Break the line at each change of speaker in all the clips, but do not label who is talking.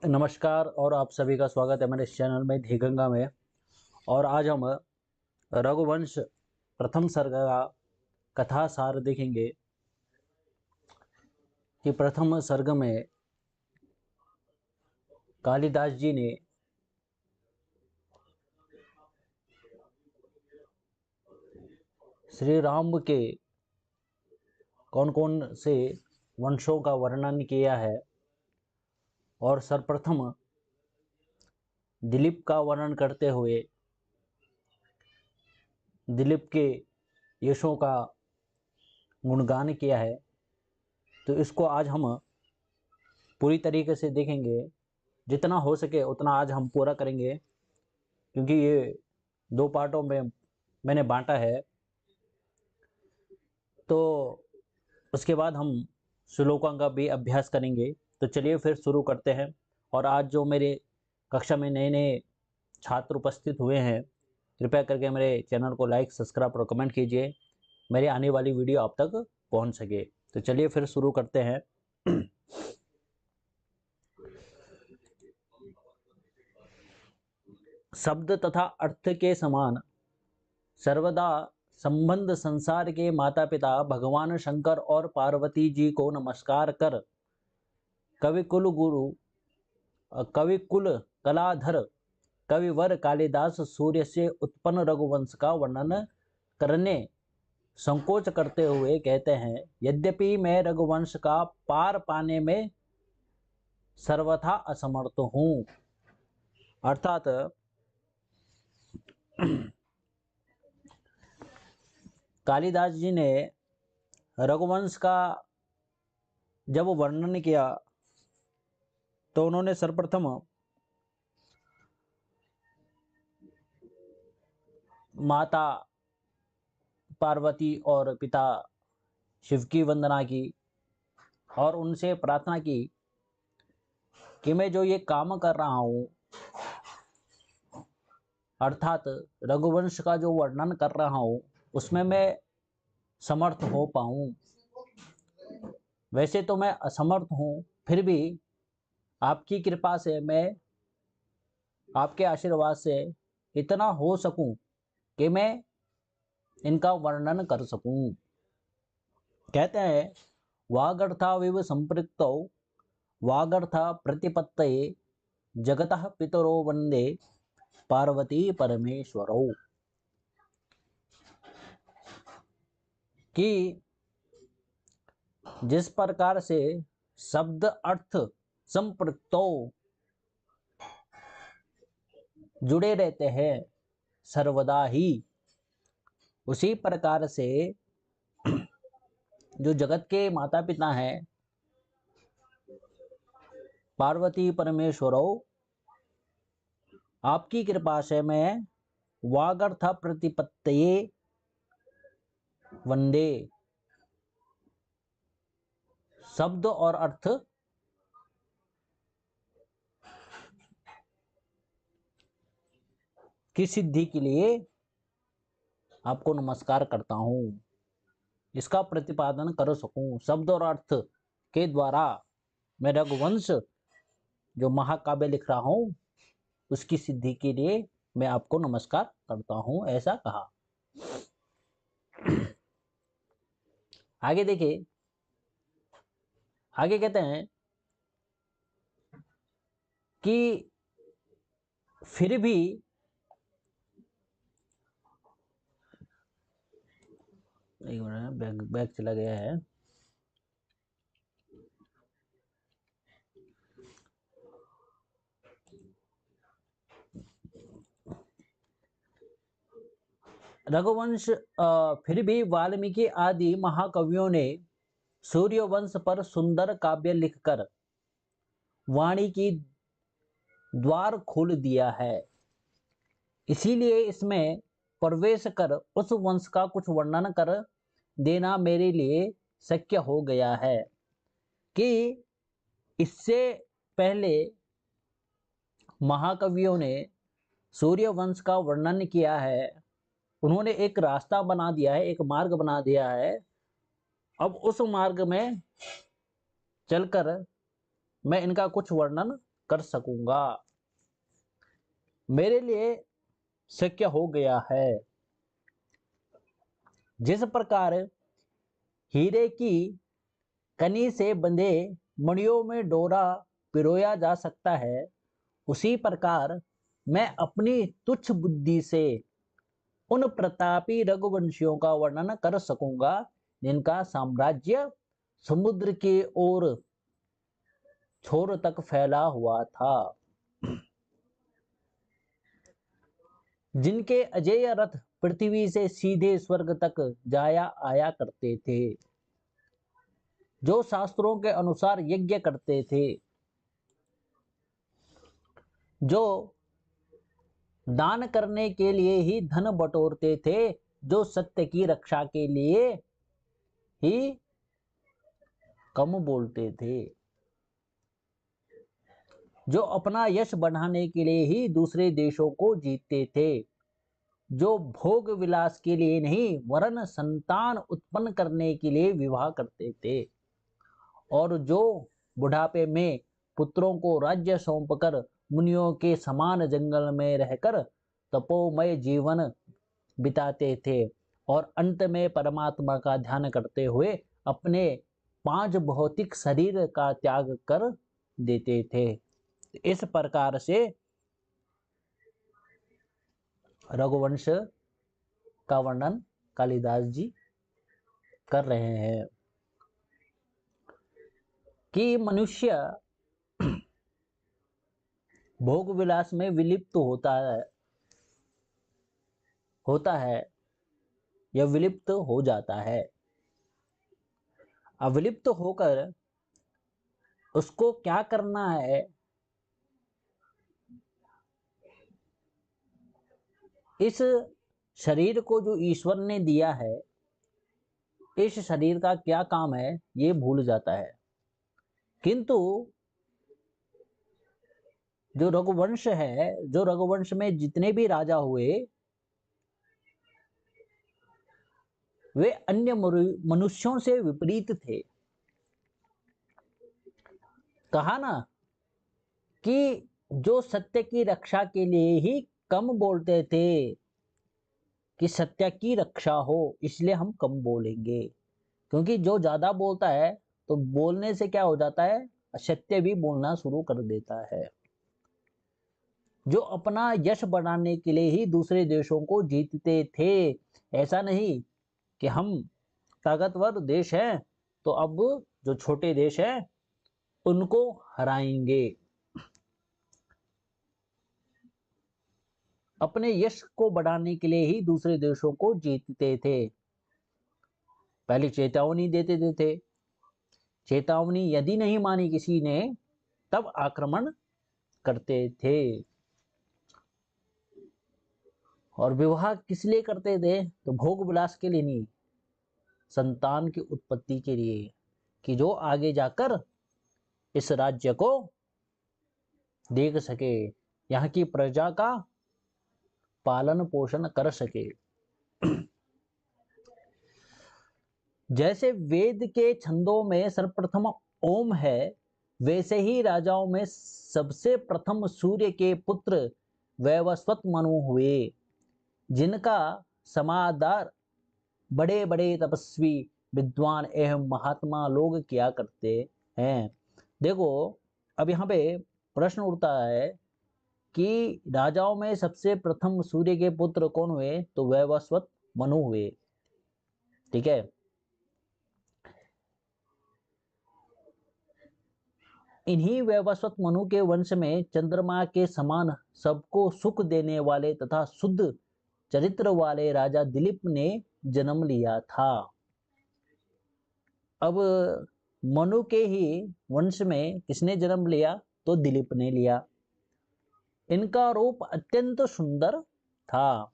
नमस्कार और आप सभी का स्वागत है मेरे इस चैनल में धीगंगा में। और आज हम रघुवंश प्रथम सर्ग का कथा सार देखेंगे कि प्रथम सर्ग में कालिदास जी ने श्री राम के कौन कौन से वंशों का वर्णन किया है और सर्वप्रथम दिलीप का वर्णन करते हुए दिलीप के यशों का गुणगान किया है। तो इसको आज हम पूरी तरीके से देखेंगे, जितना हो सके उतना आज हम पूरा करेंगे, क्योंकि ये 2 पार्टों में मैंने बांटा है। तो उसके बाद हम श्लोकों का भी अभ्यास करेंगे। तो चलिए फिर शुरू करते हैं। और आज जो मेरे कक्षा में नए नए छात्र उपस्थित हुए हैं, कृपया करके मेरे चैनल को लाइक, सब्सक्राइब और कमेंट कीजिए, मेरी आने वाली वीडियो आप तक पहुंच सके। तो चलिए फिर शुरू करते हैं। शब्द तथा अर्थ के समान सर्वदा संबंध संसार के माता पिता भगवान शंकर और पार्वती जी को नमस्कार कर कविकुल गुरु कविकुल कलाधर कविवर कालिदास सूर्य से उत्पन्न रघुवंश का वर्णन करने संकोच करते हुए कहते हैं, यद्यपि मैं रघुवंश का पार पाने में सर्वथा असमर्थ हूँ। अर्थात कालिदास जी ने रघुवंश का जब वर्णन किया तो उन्होंने सर्वप्रथम माता पार्वती और पिता शिव की वंदना की और उनसे प्रार्थना की कि मैं जो ये काम कर रहा हूँ, अर्थात रघुवंश का जो वर्णन कर रहा हूँ, उसमें मैं समर्थ हो पाऊँ। वैसे तो मैं असमर्थ हूँ, फिर भी आपकी कृपा से, मैं आपके आशीर्वाद से इतना हो सकूं कि मैं इनका वर्णन कर सकूं। कहते हैं, वागर्था संपृक्तौ वागर्था प्रतिपत्तये जगतः पितरो वंदे पार्वती परमेश्वरौ। कि जिस प्रकार से शब्द अर्थ संपृक्तौ जुड़े रहते हैं सर्वदा ही, उसी प्रकार से जो जगत के माता पिता हैं पार्वती परमेश्वरो, आपकी कृपा से मैं वागर्थ प्रतिपत्तये वंदे, शब्द और अर्थ की सिद्धि के लिए आपको नमस्कार करता हूं, इसका प्रतिपादन कर सकूं। शब्द और अर्थ के द्वारा मैं रघुवंश जो महाकाव्य लिख रहा हूं, उसकी सिद्धि के लिए मैं आपको नमस्कार करता हूं, ऐसा कहा। आगे देखिए, आगे कहते हैं कि फिर भी बैग चला गया है। रघुवंश फिर भी वाल्मीकि आदि महाकवियों ने सूर्यवंश पर सुंदर काव्य लिखकर वाणी की द्वार खोल दिया है। इसीलिए इसमें प्रवेश कर उस वंश का कुछ वर्णन कर देना मेरे लिए शक्य हो गया है कि इससे पहले महाकवियों ने सूर्यवंश का वर्णन किया है, उन्होंने एक रास्ता बना दिया है, एक मार्ग बना दिया है। अब उस मार्ग में चलकर मैं इनका कुछ वर्णन कर सकूंगा, मेरे लिए शक्य हो गया है। जिस प्रकार हीरे की कनी से बंधे मणियों में डोरा पिरोया जा सकता है, उसी प्रकार मैं अपनी तुच्छ बुद्धि से उन प्रतापी रघुवंशियों का वर्णन कर सकूंगा जिनका साम्राज्य समुद्र के ओर छोर तक फैला हुआ था, जिनके अजेय रथ पृथ्वी से सीधे स्वर्ग तक जाया आया करते थे, जो शास्त्रों के अनुसार यज्ञ करते थे, जो दान करने के लिए ही धन बटोरते थे, जो सत्य की रक्षा के लिए ही कम बोलते थे, जो अपना यश बढ़ाने के लिए ही दूसरे देशों को जीतते थे, जो भोग विलास के लिए नहीं वरन संतान उत्पन्न करने के लिए विवाह करते थे, और जो बुढ़ापे में पुत्रों को राज्य सौंपकर मुनियों के समान जंगल में रहकर तपोमय जीवन बिताते थे और अंत में परमात्मा का ध्यान करते हुए अपने 5 भौतिक शरीर का त्याग कर देते थे। इस प्रकार से रघुवंश का वर्णन कालिदास जी कर रहे हैं कि मनुष्य भोग विलास में विलिप्त होता है या विलिप्त हो जाता है। अविलिप्त होकर उसको क्या करना है, इस शरीर को जो ईश्वर ने दिया है, इस शरीर का क्या काम है ये भूल जाता है। किंतु जो रघुवंश है, जो रघुवंश में जितने भी राजा हुए वे अन्य मनुष्यों से विपरीत थे। कहा ना कि जो सत्य की रक्षा के लिए ही कम बोलते थे कि सत्य की रक्षा हो, इसलिए हम कम बोलेंगे, क्योंकि जो ज्यादा बोलता है तो बोलने से क्या हो जाता है, असत्य भी बोलना शुरू कर देता है। जो अपना यश बढ़ाने के लिए ही दूसरे देशों को जीतते थे, ऐसा नहीं कि हम ताकतवर देश हैं तो अब जो छोटे देश हैं उनको हराएंगे। अपने यश को बढ़ाने के लिए ही दूसरे देशों को जीतते थे। पहले चेतावनी देते थे, चेतावनी यदि नहीं मानी किसी ने तब आक्रमण करते थे। और विवाह किस लिए करते थे, तो भोग विलास के लिए नहीं, संतान की उत्पत्ति के लिए, कि जो आगे जाकर इस राज्य को देख सके, यहाँ की प्रजा का पालन पोषण कर सके। जैसे वेद के छंदों में सर्वप्रथम ओम है, वैसे ही राजाओं में सबसे प्रथम सूर्य के पुत्र वैवस्वत मनु हुए, जिनका समादर बड़े बड़े तपस्वी विद्वान एवं महात्मा लोग किया करते हैं। देखो अब यहाँ पे प्रश्न उठता है कि राजाओं में सबसे प्रथम सूर्य के पुत्र कौन हुए, तो वैवस्वत मनु हुए। ठीक है, इन्हीं वैवस्वत मनु के वंश में चंद्रमा के समान सबको सुख देने वाले तथा शुद्ध चरित्र वाले राजा दिलीप ने जन्म लिया था। अब मनु के ही वंश में किसने जन्म लिया? तो दिलीप ने लिया। इनका रूप अत्यंत सुंदर था।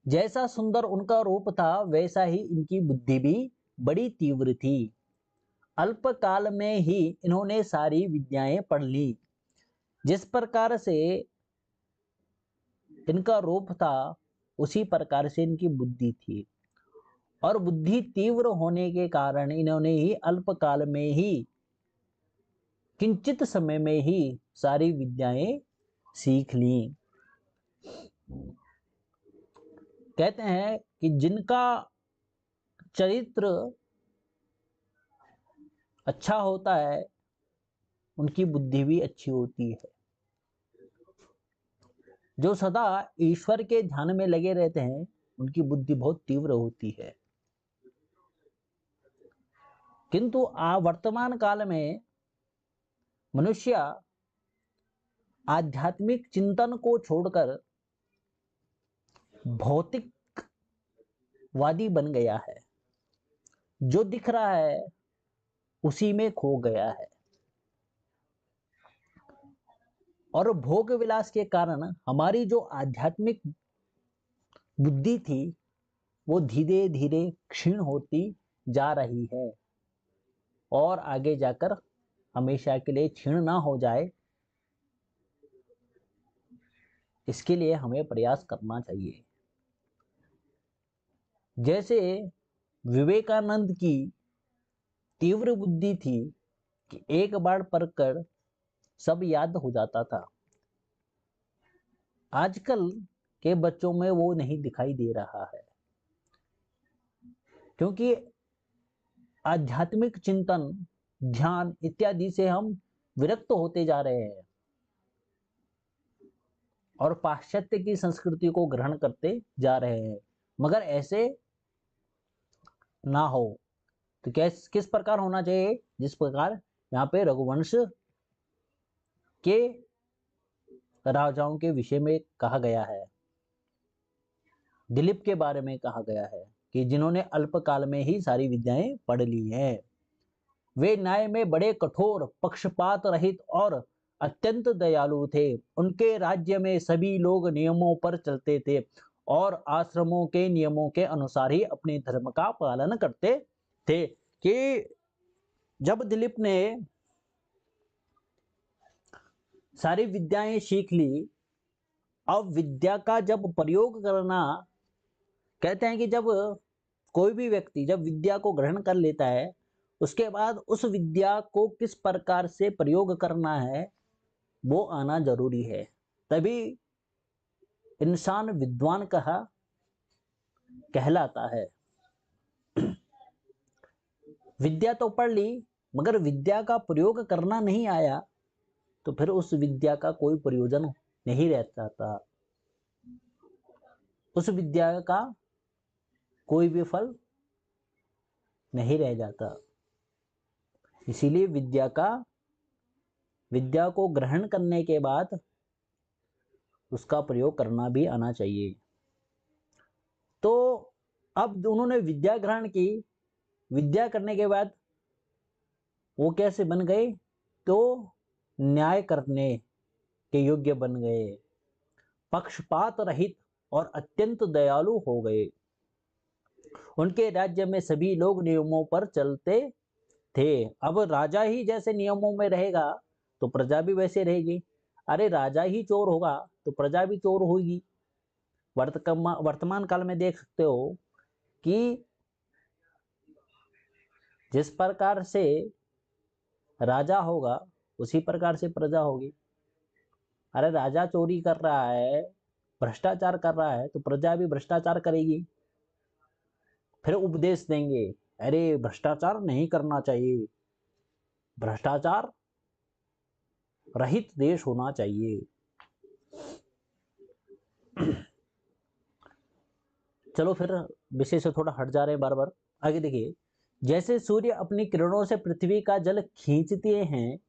जैसा सुंदर उनका रूप था वैसा ही इनकी बुद्धि भी बड़ी तीव्र थी। अल्प काल में ही इन्होंने सारी विद्याएं पढ़ ली। जिस प्रकार से इनका रूप था उसी प्रकार से इनकी बुद्धि थी, और बुद्धि तीव्र होने के कारण इन्होंने ही अल्प काल में ही किंचित समय में ही सारी विद्याएं सीख ली। कहते हैं कि जिनका चरित्र अच्छा होता है उनकी बुद्धि भी अच्छी होती है। जो सदा ईश्वर के ध्यान में लगे रहते हैं उनकी बुद्धि बहुत तीव्र होती है। किंतु वर्तमान काल में मनुष्य आध्यात्मिक चिंतन को छोड़कर भौतिकवादी बन गया है। जो दिख रहा है उसी में खो गया है, और भोग विलास के कारण हमारी जो आध्यात्मिक बुद्धि थी वो धीरे धीरे क्षीण होती जा रही है, और आगे जाकर हमेशा के लिए क्षीण ना हो जाए इसके लिए हमें प्रयास करना चाहिए। जैसे विवेकानंद की तीव्र बुद्धि थी कि एक बार पढ़कर सब याद हो जाता था, आजकल के बच्चों में वो नहीं दिखाई दे रहा है, क्योंकि आध्यात्मिक चिंतन, ध्यान इत्यादि से हम विरक्त होते जा रहे हैं और पाश्चात्य की संस्कृति को ग्रहण करते जा रहे हैं। मगर ऐसे ना हो तो किस प्रकार होना चाहिए? जिस प्रकार यहाँ पे रघुवंश के राजाओं के विषय में कहा गया है, दिलीप के बारे में कहा गया है कि जिन्होंने अल्पकाल में ही सारी विद्याएं पढ़ ली हैं। वे न्याय में बड़े कठोर, पक्षपात रहित और अत्यंत दयालु थे। उनके राज्य में सभी लोग नियमों पर चलते थे और आश्रमों के नियमों के अनुसार ही अपने धर्म का पालन करते थे। कि जब दिलीप ने सारी विद्याएं सीख ली, अब विद्या का जब प्रयोग करना, कहते हैं कि जब कोई भी व्यक्ति जब विद्या को ग्रहण कर लेता है उसके बाद उस विद्या को किस प्रकार से प्रयोग करना है वो आना जरूरी है, तभी इंसान विद्वान कहलाता है। विद्या तो पढ़ ली मगर विद्या का प्रयोग करना नहीं आया तो फिर उस विद्या का कोई प्रयोजन नहीं रहता था, उस विद्या का कोई भी फल नहीं रह जाता। इसीलिए विद्या को ग्रहण करने के बाद उसका प्रयोग करना भी आना चाहिए। तो अब उन्होंने विद्या ग्रहण की, विद्या करने के बाद वो कैसे बन गए? तो न्याय करने के योग्य बन गए, पक्षपात रहित और अत्यंत दयालु हो गए। उनके राज्य में सभी लोग नियमों पर चलते थे। अब राजा ही जैसे नियमों में रहेगा तो प्रजा भी वैसे रहेगी। अरे राजा ही चोर होगा तो प्रजा भी चोर होगी। वर्तमान काल में देख सकते हो कि जिस प्रकार से राजा होगा उसी प्रकार से प्रजा होगी। अरे राजा चोरी कर रहा है, भ्रष्टाचार कर रहा है तो प्रजा भी भ्रष्टाचार करेगी, फिर उपदेश देंगे अरे भ्रष्टाचार नहीं करना चाहिए, भ्रष्टाचार रहित देश होना चाहिए। चलो फिर विषय से थोड़ा हट जा रहे हैं बार बार। आगे देखिए, जैसे सूर्य अपनी किरणों से पृथ्वी का जल खींचते हैं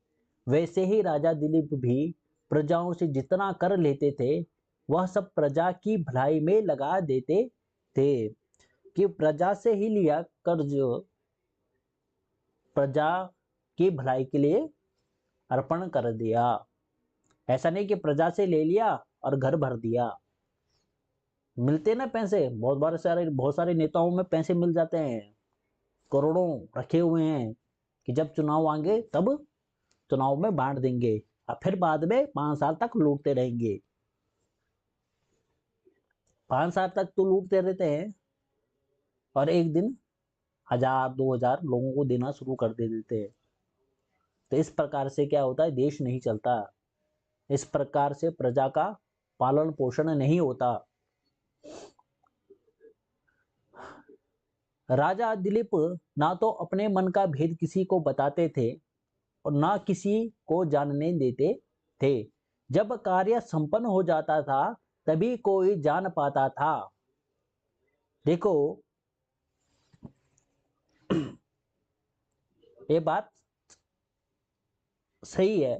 वैसे ही राजा दिलीप भी प्रजाओं से जितना कर लेते थे वह सब प्रजा की भलाई में लगा देते थे, कि प्रजा से ही लिया कर्ज प्रजा की भलाई के लिए अर्पण कर दिया। ऐसा नहीं कि प्रजा से ले लिया और घर भर दिया। मिलते ना पैसे, बहुत सारे नेताओं में पैसे मिल जाते हैं, करोड़ों रखे हुए हैं कि जब चुनाव आएंगे तब चुनाव में बांट देंगे और फिर बाद में 5 साल तक लूटते रहेंगे। 5 साल तक तो लूटते रहते हैं और एक दिन 1000-2000 लोगों को देना शुरू कर देते हैं। तो इस प्रकार से क्या होता है, देश नहीं चलता। इस प्रकार से प्रजा का पालन पोषण नहीं होता। राजा दिलीप ना तो अपने मन का भेद किसी को बताते थे और ना किसी को जानने देते थे। जब कार्य संपन्न हो जाता था तभी कोई जान पाता था। देखो ये बात सही है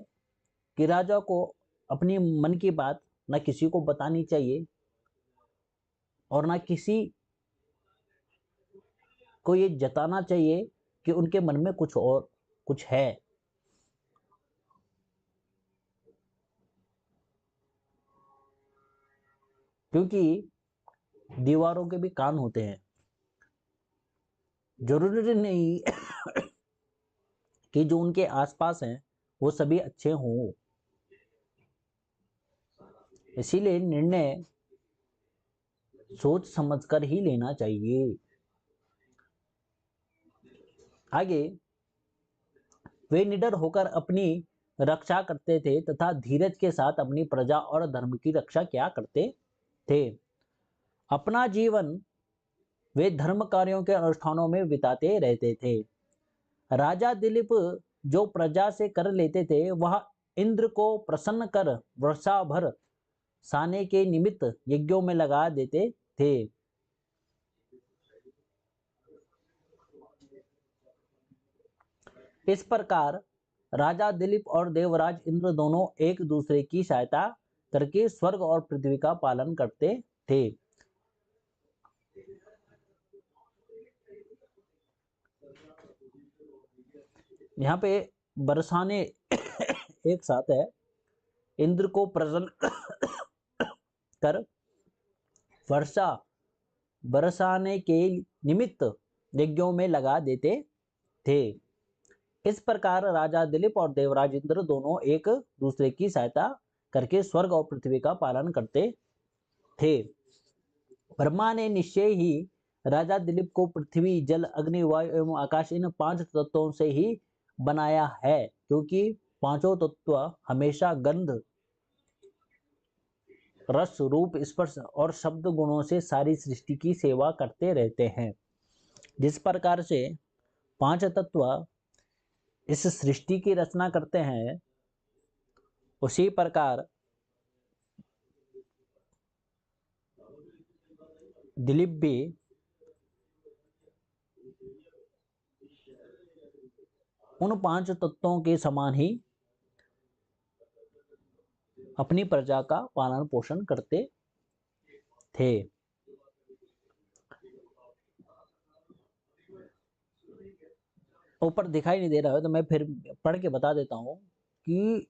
कि राजा को अपनी मन की बात ना किसी को बतानी चाहिए और ना किसी को ये जताना चाहिए कि उनके मन में कुछ है। क्योंकि दीवारों के भी कान होते हैं। जरूरी नहीं कि जो उनके आसपास हैं वो सभी अच्छे हों। इसीलिए निर्णय सोच समझकर ही लेना चाहिए। आगे, वे निडर होकर अपनी रक्षा करते थे तथा धीरज के साथ अपनी प्रजा और धर्म की रक्षा क्या करते थे। अपना जीवन वे धर्म कार्यों के अनुष्ठानों में बिताते रहते थे। राजा दिलीप जो प्रजा से कर लेते थे वह इंद्र को प्रसन्न कर वर्षा भर साने के निमित्त यज्ञों में लगा देते थे। इस प्रकार राजा दिलीप और देवराज इंद्र दोनों एक दूसरे की सहायता करके स्वर्ग और पृथ्वी का पालन करते थे। यहाँ पे बरसाने एक साथ है। इंद्र को प्रसन्न कर वर्षा बरसाने के निमित्त यज्ञों में लगा देते थे। इस प्रकार राजा दिलीप और देवराज इंद्र दोनों एक दूसरे की सहायता करके स्वर्ग और पृथ्वी का पालन करते थे। ब्रह्मा ने निश्चय ही राजा दिलीप को पृथ्वी, जल, अग्नि, वायु एवं आकाश इन 5 तत्वों से ही बनाया है, क्योंकि पांचों तत्व हमेशा गंध, रस, रूप, स्पर्श और शब्द गुणों से सारी सृष्टि की सेवा करते रहते हैं। जिस प्रकार से 5 तत्व इस सृष्टि की रचना करते हैं उसी प्रकार दिलीप भी उन 5 तत्वों के समान ही अपनी प्रजा का पालन पोषण करते थे। ऊपर दिखाई नहीं दे रहा है तो मैं फिर पढ़ के बता देता हूं कि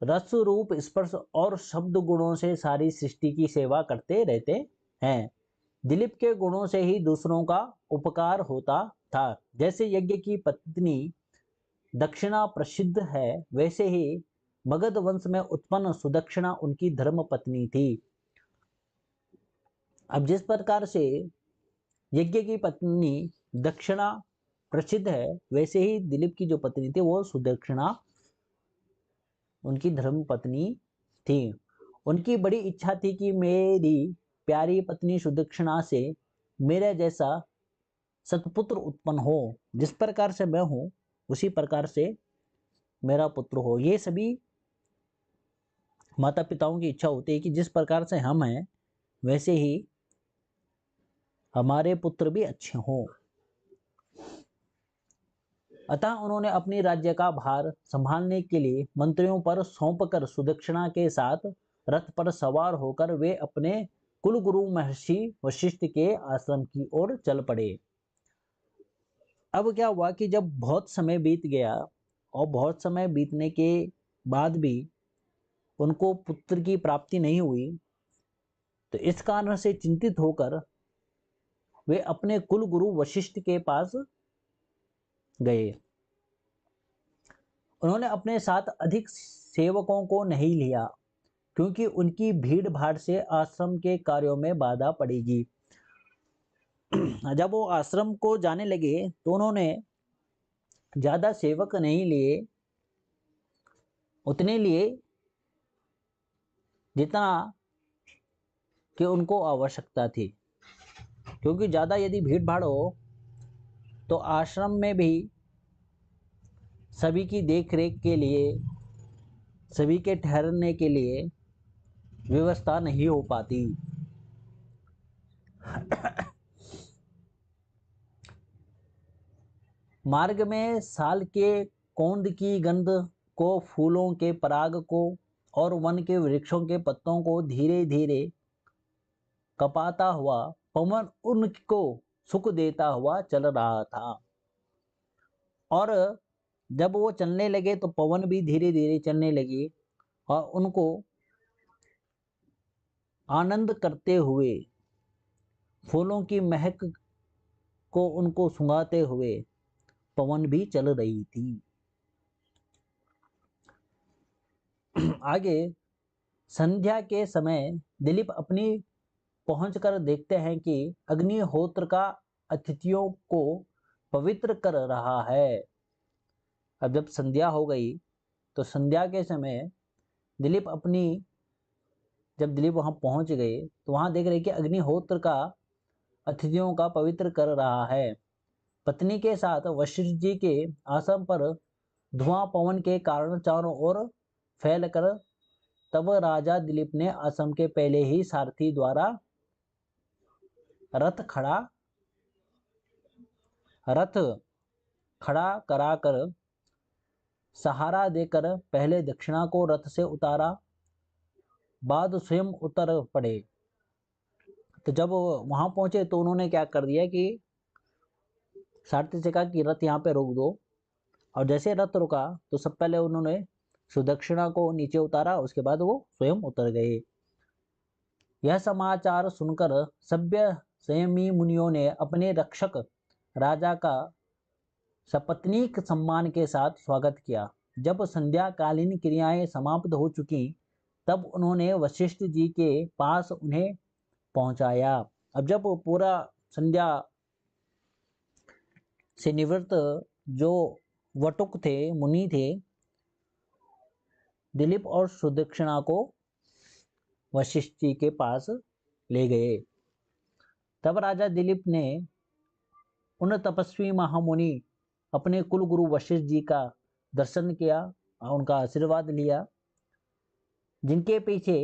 रस, रूप, स्पर्श और शब्द गुणों से सारी सृष्टि की सेवा करते रहते हैं। दिलीप के गुणों से ही दूसरों का उपकार होता था। जैसे यज्ञ की पत्नी दक्षिणा प्रसिद्ध है, वैसे ही मगध वंश में उत्पन्न सुदक्षिणा उनकी धर्म पत्नी थी। अब जिस प्रकार से यज्ञ की पत्नी दक्षिणा प्रसिद्ध है, वैसे ही दिलीप की जो पत्नी थी वो सुदक्षिणा उनकी धर्म पत्नी थी। उनकी बड़ी इच्छा थी कि मेरी प्यारी पत्नी सुदक्षिणा से मेरे जैसा सतपुत्र उत्पन्न हो। जिस प्रकार से मैं हूं उसी प्रकार से मेरा पुत्र हो। ये सभी माता पिताओं की इच्छा होती है कि जिस प्रकार से हम हैं वैसे ही हमारे पुत्र भी अच्छे हों। अतः उन्होंने अपनी राज्य का भार संभालने के लिए मंत्रियों पर सौंपकर सुदक्षिणा के साथ रथ पर सवार होकर वे अपने कुलगुरु महर्षि वशिष्ठ के आश्रम की ओर चल पड़े। अब क्या हुआ कि जब बहुत समय बीत गया और बहुत समय बीतने के बाद भी उनको पुत्र की प्राप्ति नहीं हुई, तो इस कारण से चिंतित होकर वे अपने कुल गुरु वशिष्ठ के पास गए। उन्होंने अपने साथ अधिक सेवकों को नहीं लिया क्योंकि उनकी भीड़ भाड़ से आश्रम के कार्यों में बाधा पड़ेगी। जब वो आश्रम को जाने लगे तो उन्होंने ज्यादा सेवक नहीं लिए, उतने लिए जितना कि उनको आवश्यकता थी, क्योंकि ज्यादा यदि भीड़ भाड़ हो तो आश्रम में भी सभी की देख रेख के लिए, सभी के ठहरने के लिए व्यवस्था नहीं हो पाती। मार्ग में साल के कौंद की गंध को, फूलों के पराग को और वन के वृक्षों के पत्तों को धीरे धीरे कपाता हुआ पवन उनको सुख देता हुआ चल रहा था। और जब वो चलने लगे तो पवन भी धीरे धीरे चलने लगी और उनको आनंद करते हुए, फूलों की महक को उनको सुंघाते हुए पवन भी चल रही थी। आगे संध्या के समय दिलीप अपनी पहुंचकर देखते हैं कि अग्निहोत्र का अतिथियों को पवित्र कर रहा है। अब जब संध्या हो गई तो संध्या के समय दिलीप जब दिलीप वहां पहुंच गए तो वहां देख रहे कि अग्निहोत्र का अतिथियों का पवित्र कर रहा है। पत्नी के साथ वशिष्ठ जी के आश्रम पर धुआं पवन के कारण चारों ओर फैलकर, तब राजा दिलीप ने आश्रम के पहले ही सारथी द्वारा रथ खड़ा कराकर सहारा देकर पहले दक्षिणा को रथ से उतारा, बाद स्वयं उतर पड़े। तो जब वहां पहुंचे तो उन्होंने क्या कर दिया कि सारथी से कहा कि रथ यहाँ पे रोक दो, और जैसे रथ रुका तो सब पहले उन्होंने सुदक्षिणा को नीचे उतारा, उसके बाद वो स्वयं उतर गए। यह समाचार सुनकर सभ्य संयमी मुनियों ने अपने रक्षक राजा का सपत्नीक सम्मान के साथ स्वागत किया। जब संध्याकालीन क्रियाएं समाप्त हो चुकी तब उन्होंने वशिष्ठ जी के पास उन्हें पहुंचाया। अब जब पूरा संध्या से निवृत्त जो वटुक थे, मुनि थे, दिलीप और सुदक्षिणा को वशिष्ठ जी के पास ले गए। तब राजा दिलीप ने उन तपस्वी महामुनि अपने कुल गुरु वशिष्ठ जी का दर्शन किया और उनका आशीर्वाद लिया, जिनके पीछे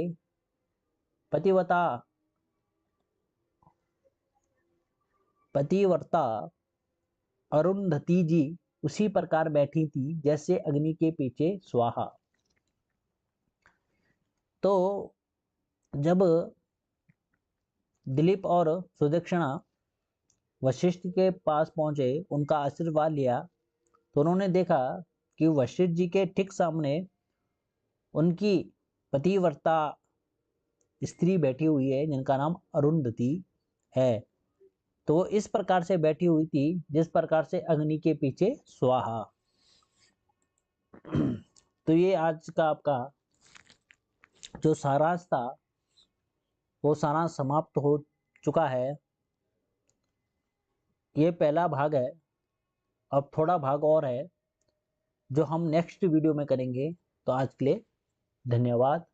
पतिव्रता अरुंधति जी उसी प्रकार बैठी थी जैसे अग्नि के पीछे स्वाहा। तो जब दिलीप और सुदक्षिणा वशिष्ठ के पास पहुंचे, उनका आशीर्वाद लिया, तो उन्होंने देखा कि वशिष्ठ जी के ठीक सामने उनकी पतिव्रता स्त्री बैठी हुई है जिनका नाम अरुंधति है। तो वो इस प्रकार से बैठी हुई थी जिस प्रकार से अग्नि के पीछे स्वाहा। तो ये आज का आपका जो सारांश था वो सारांश समाप्त हो चुका है। ये पहला भाग है, अब थोड़ा भाग और है जो हम नेक्स्ट वीडियो में करेंगे। तो आज के लिए धन्यवाद।